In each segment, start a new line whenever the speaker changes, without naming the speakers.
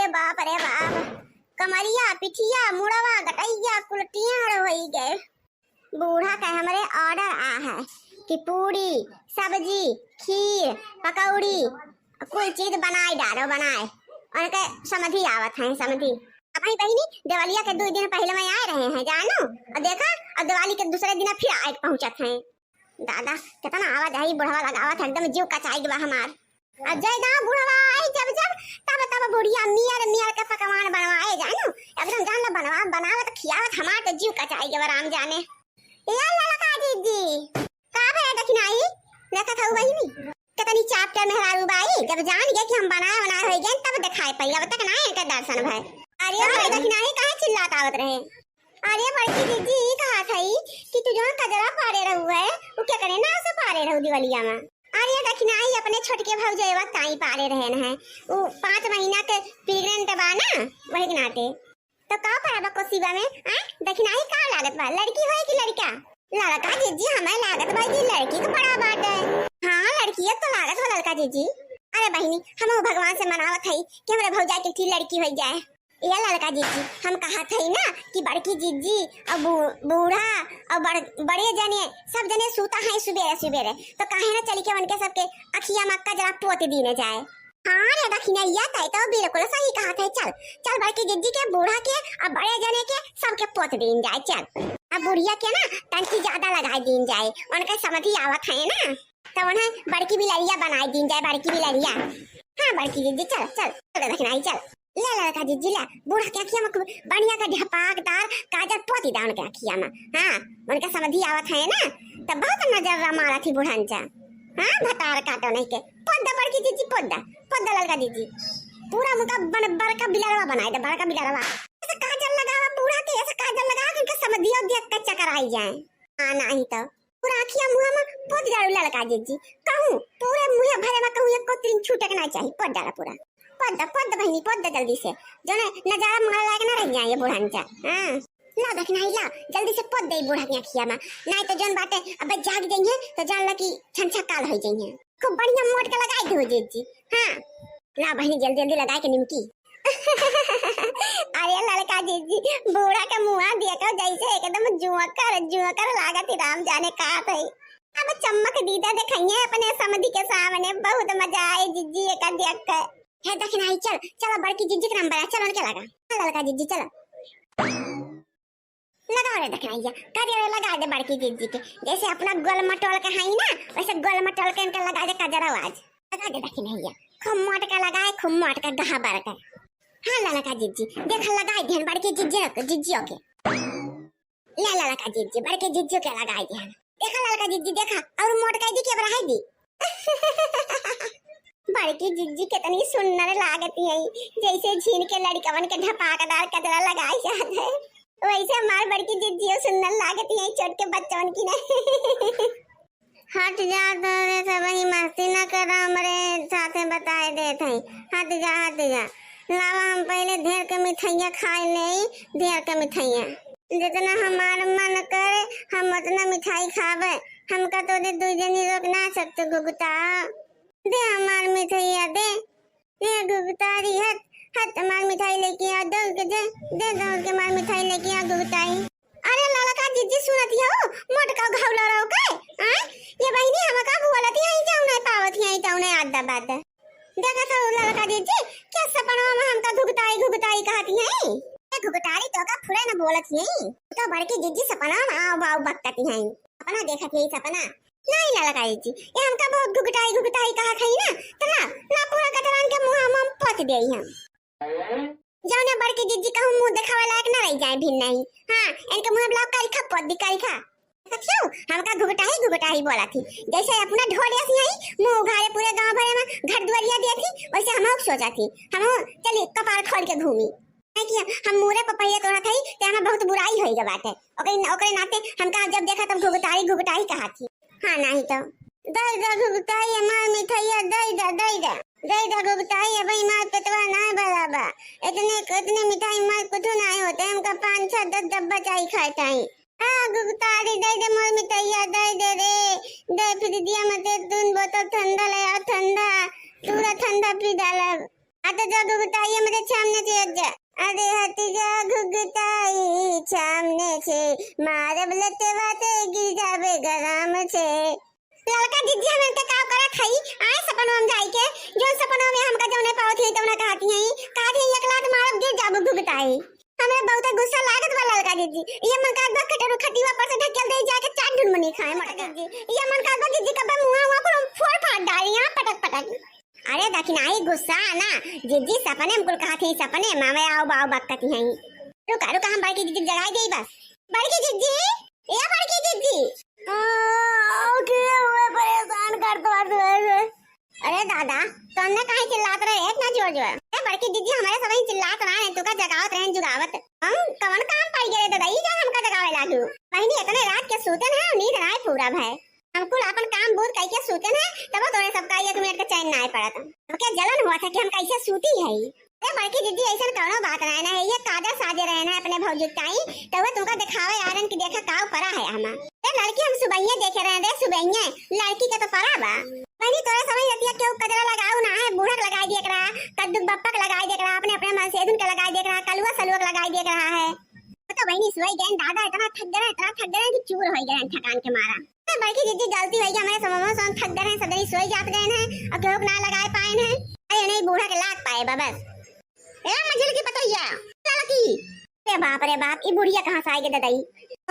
रे बाप, कमरिया पिठिया मुड़वा गटैया कुलटियाड़ हो गए। बूढ़ा का हमारे ऑर्डर आ है कि पूरी सब्जी खीर पकौड़ी कोई चीज बनाए डालो बनाए, उनके समझी आवत है समझी। अपनी बहनी दिवालिया के 2 दिन पहले में आ रहे हैं जानो, और देखा और दिवाली के दूसरे दिन फिर आए पहुंचत हैं। दादा कितना आवाज आई, बुढ़वा लगावत है एकदम जीव कचाई दवा हमार। अजय दा बुढ़वा आई जब जब तब तब बुढ़िया मियर मियर के पकवान बनवाए जानो, एकदम जान ला बनावत खियावत हमार तो जीव कचाई दवा राम जाने। या लड़का दीदी का है दखनाई देखा था बहनी कितनी चाप्टर मेहरारू बाई, जब जान गए कि हम बनाए हो गए तब दिखाई पई, अब तक ना इनका दर्शन भय। अरे भाई दखनाई काहे चिल्लात आवत रहे। अरे बड़की दीदी कहा था कि तू जो कजरा पारे रहू है वो क्या करे ना से पारे रहू दिवालिया में। अरे दखनाई अपने छोटके भौजैवा ताई पारे रहे न है, वो 5 महीना के प्रेग्नेंट बा ना वही के नाते। तो का पड़ा कोसीबा में आ दखनाई का लागत बा, लड़की होय कि लड़का। लड़का जीजी हमें लागत बा कि लड़की का बड़ा बात है। हां लड़की है तो लागत हो लड़का जीजी। अरे बहनी हम भगवान से मनावत हई कि हमरे भौजाई के लड़की हो जाए। ये लड़का जीजी हम कहा थे ना कि बड़की जीजी और बूढ़ा और बड़े जने सब जने सूता है सुबेरे सुबेरे, तो काहे ना चली के उनके सबके अखिया मक्का जरा पोत दीने जाए। हाँ रे दखिनैया तय तो बिल्कुल सही कहा था। चल चल बड़की जीजी के बूढ़ा के और बड़े जने के सबके पोत दीन जाए। चल अब बुढ़िया के ना टंकी ज्यादा लगा दीन जाए, उनके समझी आवत है ना, तो उन्हें बड़की बिलरिया बनाई दीन जाए, बड़की बिलरिया। हाँ बड़की जीजी चल चल चल दखनाई चल ले लड़का जीजी ले बूढ़ा के अखिया में बढ़िया का ढपाकदार काजल पोती दा उनके अखिया में। हाँ उनका समझी आवत है ना, तब बहुत नजर मारा थी बुढ़ांचा। हाँ भतार काटो नहीं के पद्दा बड़की जीजी पद्दा लड़का जीजी पूरा मुका बड़का बिलरवा बनाए दे, बड़का बिलरवा ऐसा काजल लगावा बूढ़ा के, ऐसा काजल लगा के उनका समझियो देख के चक्कर आई जाए। हाँ नहीं तो पूरा अखिया मुंह में पोत डालो लड़का जीजी, कहूं पूरे मुंह भरे में कहूं एक कोतरी छूटक ना चाहिए, पोत डाला पूरा पद बहनी पद जल्दी से जो नजारा मार लायक ना रह जाए बुढ़ांचा। हां ला देखना ही ला जल्दी से पद दे बूढ़ा के अखिया में, नहीं तो जन बाटे अब जाग जाइए तो जान ला कि छनछा काल हो जाइए। खूब बढ़िया मोट के लगाई दो जीजी। हां ला बहनी जल्दी जल्दी लगाए के निमकी। अरे लड़का जीजी बूढ़ा का मुंह देखो जैसे एकदम जुआकर लागत राम जाने का है। अब चमक दीदा दिखाइए अपने समधी के सामने, बहुत मजा आए जीजी एक देख के। है दखनाई चल चल बड़की जीजी का नंबर है, चल उनके लगा लड़का जीजी चल लगा रे दखनाई कजरा लगा दे बड़की जीजी के, जैसे अपना गोल मटोल के है ना वैसे गोल मटोल के इनका लगा दे कजरा आवाज लगा दे दखनाई खुम्मट का लगाए खुम्मट का गहा बर का। हां लड़का जीजी देख लगाए ध्यान बड़की जीजियों के ले लड़का जीजी बड़के जीजियों के लगाए ध्यान देखा लड़का जीजी देखा और मोट का दी के बढ़ाई दी। बड़की जीजी कितनी सुंदर लागती है, जैसे झीन के लड़कवन के ढपाकदार कजरा लगाई जाते है वैसे हमार बड़की जीजी सुंदर लागती है छोट के बच्चों की ना। हट जा तो सब मस्ती न कर हमरे साथे बताए देते हैं। हट जा लावा हम पहले ढेर के मिठाइयाँ खाए ले, ढेर के मिठाइयाँ जितना हमारा मन करे हम उतना मिठाई खावे, हमका तो दे 2 जनी रोक ना सकते गुगता दे हमार मिठाइया दे गुगतारी हट हमार मिठाई लेके आ दौड़ के दौड़ के मार मिठाई लेके आ गुगताई। अरे लड़का जीजी सुनत हो मोटका घावला रहो के आ ये बहनी हम का बोलत है जाऊ नहीं पावत है जाऊ नहीं आदा बात देखा था लड़का जीजी क्या सपना में हमका घुगताई कहती है। ये घुगतारी तो का फुड़े न बोलत है, तो बड़की जीजी सपना में आओ बकती है, सपना देखत है सपना नहीं लड़का जीजी ये हमका बहुत घुगताई कहा खई ना तो ना पूरा कतरान के मुंह हम पोत देई हम जाने बड़की जीजी का मुंह दिखावे लायक ना रह जाए भी नहीं। हां इनके मुंह ब्लॉक करी खा पोत दी करी खा क्यों हमका घुगटाई बोला थी, जैसे अपना ढोल ऐसी आई मुंह उघारे पूरे गांव भरे में घर दुआरिया दी थी वैसे हम सोचा थी हम चली कपार खोल के घूमी कि हम मुरे पपैया तोड़ा थई ते हमें बहुत बुराई होई के बात है ओकरे नाते हमका जब देखा तब घुगटाई कहा थी। हां नहीं तो दई घुगटाई हमार मिठाइया दई घुगटाई है भाई मार पेटवा ना बराबर इतने मिठाई मार कुछ नहीं होते हमका 5-6-10 डब्बा चाहिए खाता है। हां घुगतारी दे मोर मिठाइया दे रे फिर दिया मत 2 बोतल ठंडा ले आ ठंडा पूरा ठंडा पी डाला आता जा घुघुताई मध्ये छामने से जा अरे हती जा घुघुताई छामने से मारब लते वाते गिर जावे गराम से लड़का जिज्जी हमन के का करत हई आए सपनों हम जाई के जो सपनों में हमका जौने पावत हई तौना कहती हई एक लात मारब गिर जाबो घुघुताई हमरे बहुत गुस्सा लागत बा लड़का जीजी ये मन का बा कटरू खटीवा पर से ढकेल दे जाके चाट ढूंढ मनी खाए मटका जी ये मन का बा जीजी का मुंह हुआ को फोड़ फाड़ डाली यहां पटक पटक अरे दखिन आई गुस्सा ना जीजी सपने में कुल कहा थी सपने मामे आओ बाओ बकती हई रुका रुका हम बड़की जीजी जगाई देई बस बड़की जीजी ए बड़की जीजी ओके हुए परेशान कर तो अरे दादा तुमने काहे चिल्लात रहे इतना जोर जोर ए बड़की दीदी हमारे सब चिल्लात रहे तू का जगावत रहे जुगावत हम कवन काम पाई गए दादा ई जो हमका जगावे लागू बहनी इतने रात के सूतन है नींद ना पूरा है हमको अपन काम बहुत कई के सूतन है तब तोरे सबका 1 मिनट का चैन ना पड़ा था क्या जलन हुआ था कि हम कैसे सूती है ए बड़की दीदी ऐसा कौनो बात रहना है ये काजर साजे रहना है अपने भौजुताई तब तुमका दिखावे आरन की देखा काव परा है हमा ए लड़की हम सुबहिया देखे रहे रे सुबहिया लड़की का तो परा बा बहनी तोरे समझ लेती है क्यों कजरा लगाऊ ना है बूढ़क लगाई देख रहा कद्दू बप्पक लगाई देख रहा अपने अपने मन से धुन के लगाई देख रहा कलुआ सलुआ लगाई देख रहा है तो बहनी सोई गए दादा इतना थक गए कि चूर हो गए थकान के मारा तो बड़की दीदी गलती हुई हमारे समोमो सोन थक गए सदरी सोई जात गए हैं और क्यों ना लगाए पाए हैं अरे नहीं बूढ़ा के लाग पाए बस ए मंजिल की पतैया लड़की रे बाप ई बुढ़िया कहां से आई गे ददाई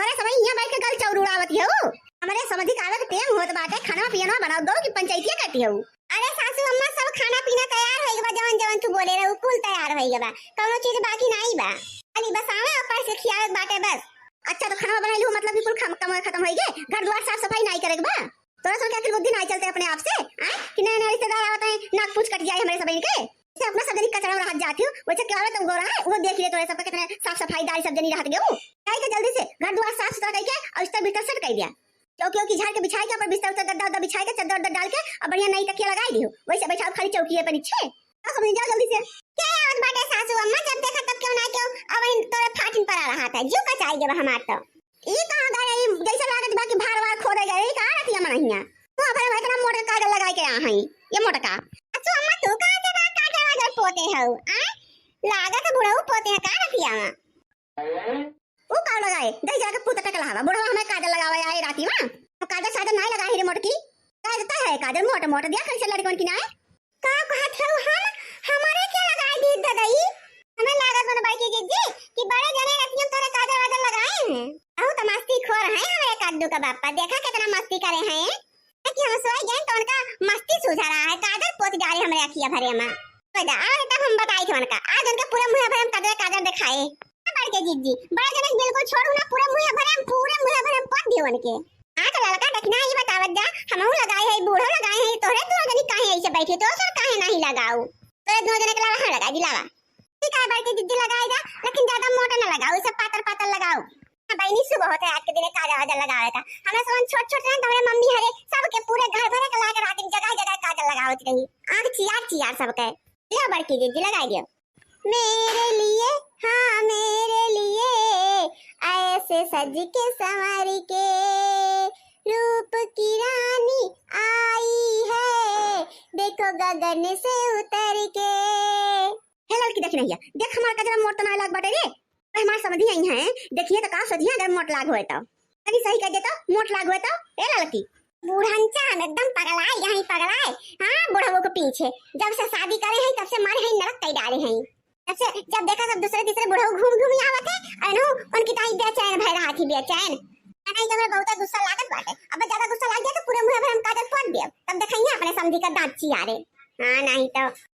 अरे समय यहां बैठ के गल चौर उड़ावत हो हमारे समझी कावत टेम होत बाटे खाना पीना बनाओ दो कि पंचायतिया करती हो अरे सासू अम्मा सब खाना पीना तैयार होई बा जवन जवन तू बोले रे कुल तैयार होई बा कोनो चीज बाकी नहीं बा खाली बस आवे ऊपर से खियावत बाटे बस अच्छा तो खाना बना लू मतलब बिल्कुल खत्म होई गे घर द्वार साफ सफाई नहीं करेगा बा तोरा सो क्या बुद्धि नहीं चलते अपने आप से हैं कि नए नए रिश्तेदार आवत हैं नाक पूछ कट जाए हमारे सबई के से अपना सब जनी कचरा में हाथ जाती हो वैसे क्या तुम गोरा है वो देख लिए तोरे सब कितने साफ सफाई दारी सब जनी रहत गेऊ काई के जल्दी से घर द्वार साफ सुथरा करके और इस बिस्तर सेट कर दिया क्योंकि झाड़ के बिछाई के ऊपर बिस्तर उतर गद्दा उद्दा बिछाई के चद्दर उद्दर डाल के और बढ़िया नई तकिया लगाई दियो वैसे बैठाओ खाली चौकी पर नीचे आ समझ जाओ जल्दी से क्या आज बाटे सासू अम्मा जब देखा तब क्यों ना क्यों अब इन तोरे फाटिन पर आ रहा था जो का चाहिए हमार तो ई कहां गए जैसे लागत बाकी भार वार खोदे गए ई कहां रहती है मनहिया तो अब हम इतना मोटा कागज लगाई के आ हई ये मोटा का अच्छा अम्मा तू कहां से कागज वागज पोते हो आ लागत बुढ़ऊ पोते है का रखिया वो का लगाए दई जाके पुत टक लगावा बुढ़ऊ हमें काजल लगावे आए राती में तो काजल साजल नहीं लगा रे मोटकी का देता है काजल मोटा मोटा दिया कैसे लड़कों की ना का कहत हो हम हमारे क्या लगाई दी ददाई हमें लागत बन बाई के जी कि बड़े जने रतियम तोरे काजल वाजल लगाए हैं बहुत तो मस्ती खोर है हमारे कद्दू का बापा देखा कितना मस्ती करे हैं कि हम सोई गए तो उनका मस्ती सुझा रहा है काजल पोत जा रही हमारे अखिया भरे में बड़ा तब हम बताई थे उनका आज उनका पूरा मुंह भरे हम काजल दिखाए बड़ के जीजी बड़ा जने बिल्कुल छोड़ू ना पूरा मुंह भरे हम पोत दियो उनके आ तो लड़का देखना ही बतावत जा हमहु लगाए है बूढ़ो लगाए है तोरे दो जनी काहे ऐसे बैठे तो सर काहे नहीं लगाऊ तोरे दो जने के लावा हम लगा दिलावा ठीक है बड़ के जीजी लगाए जा लेकिन ज्यादा मोटा ना लगाओ सब पातर पातर लगाओ बहनी सुबह होते आज के दिन काजल वाजल लगावे था हमें सोन छोट छोट रहे हमारे मम्मी हरे सबके पूरे घर भरे के लाके रात में जगह जगह काजल लगावत रही आंख चियार सबके ले बड़की दीदी लगा दियो मेरे लिए हाँ मेरे लिए ऐसे सज के संवारी के रूप की रानी आई है देखो गगन से उतर के हे लड़की देख नहीं है देख हमारा काजल मोट ना लग बटे रे हमार समझी आई है देखिए तो का सजिया अगर मोट लाग होए तो अभी सही कह देता मोट लाग होए तो ए लड़की बूढ़नचा हम एकदम पगलाए यहीं पगलाए हां बूढ़ों को पीछे जब से शादी करे हैं तब से मारे हैं नरक कई डाले हैं तब से जब देखा सब दूसरे तीसरे बूढ़ों घूम आवत है अनु उनकी ताई बेचैन भय रहा थी बेचैन नहीं तो मेरा बहुत गुस्सा लागत बाटे अब ज्यादा गुस्सा लाग गया तो पूरे मुंह में हम काजल पोत दिया तब देखेंगे अपने समझी का दांत चियारे हां नहीं तो